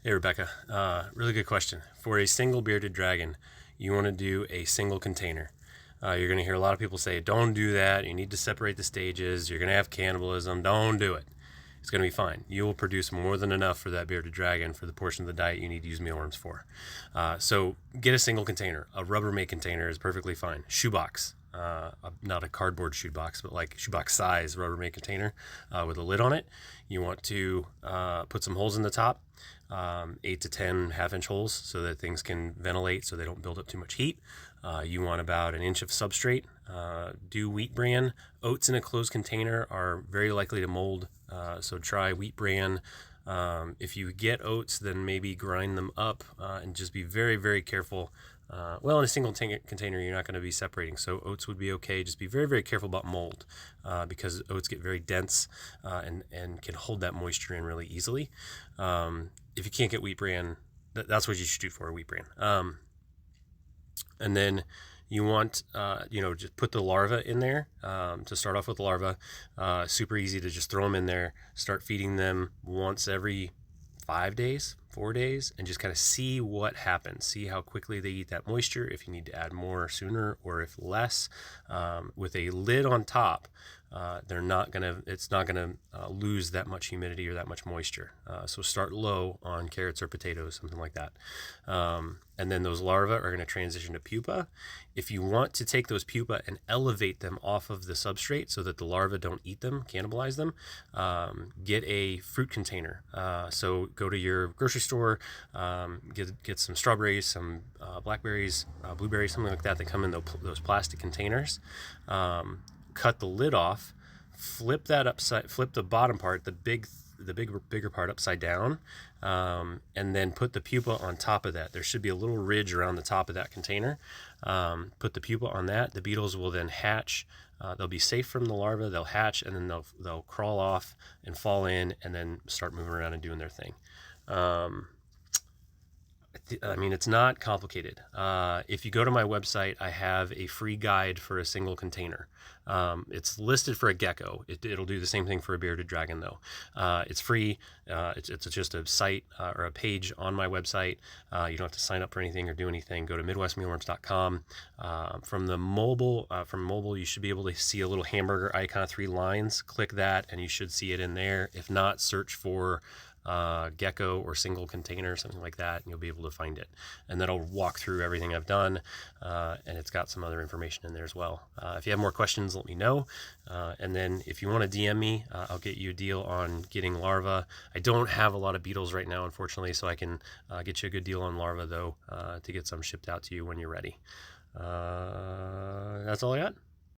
Hey Rebecca, really good question. For a single bearded dragon, you want to do a single container. You're going to hear a lot of people say, don't do that. You need to separate the stages. You're going to have cannibalism. Don't do it. It's going to be fine. You will produce more than enough for that bearded dragon for the portion of the diet you need to use mealworms for. So get a single container. A Rubbermaid container is perfectly fine. Shoebox. Not a cardboard shoebox, but like shoebox size Rubbermaid container with a lid on it. You want to put some holes in the top, 8 to 10 half-inch holes so that things can ventilate so they don't build up too much heat. You want about an inch of substrate. Do wheat bran. Oats in a closed container are very likely to mold, so try wheat bran. If you get oats, then maybe grind them up and just be very, very careful. Well, in a single container, you're not going to be separating, so oats would be okay. Just be very, very careful about mold because oats get very dense and can hold that moisture in really easily. If you can't get wheat bran, that's what you should do for wheat bran. And then you want, just put the larva in there to start off with the larva. Super easy to just throw them in there, start feeding them once every 5 days, 4 days, and just kind of see what happens. See how quickly they eat that moisture, if you need to add more sooner or if less. With a lid on top, it's not gonna lose that much humidity or that much moisture. So start low on carrots or potatoes, something like that. And then those larvae are going to transition to pupa. If you want to take those pupa and elevate them off of the substrate so that the larvae don't eat them, cannibalize them, get a fruit container. So go to your grocery store, get some strawberries, some blackberries, blueberries, something like that come in those plastic containers. Cut the lid off, flip the bottom part, the bigger part upside down, and then put the pupa on top of that. There should be a little ridge around the top of that container. Put the pupa on that. The beetles will then hatch. They'll be safe from the larvae. They'll hatch, and then they'll crawl off and fall in, and then start moving around and doing their thing. It's not complicated. If you go to my website, I have a free guide for a single container. It's listed for a gecko. It'll do the same thing for a bearded dragon, though. It's free. It's just a site or a page on my website. You don't have to sign up for anything or do anything. Go to MidwestMealworms.com. From mobile, you should be able to see a little hamburger icon, 3 lines. Click that, and you should see it in there. If not, search for gecko or single container, something like that, and you'll be able to find it. And that'll walk through everything I've done, and it's got some other information in there as well. If you have more questions, let me know. And then if you want to DM me, I'll get you a deal on getting larvae. I don't have a lot of beetles right now, unfortunately, so I can get you a good deal on larvae, though, to get some shipped out to you when you're ready. That's all I got.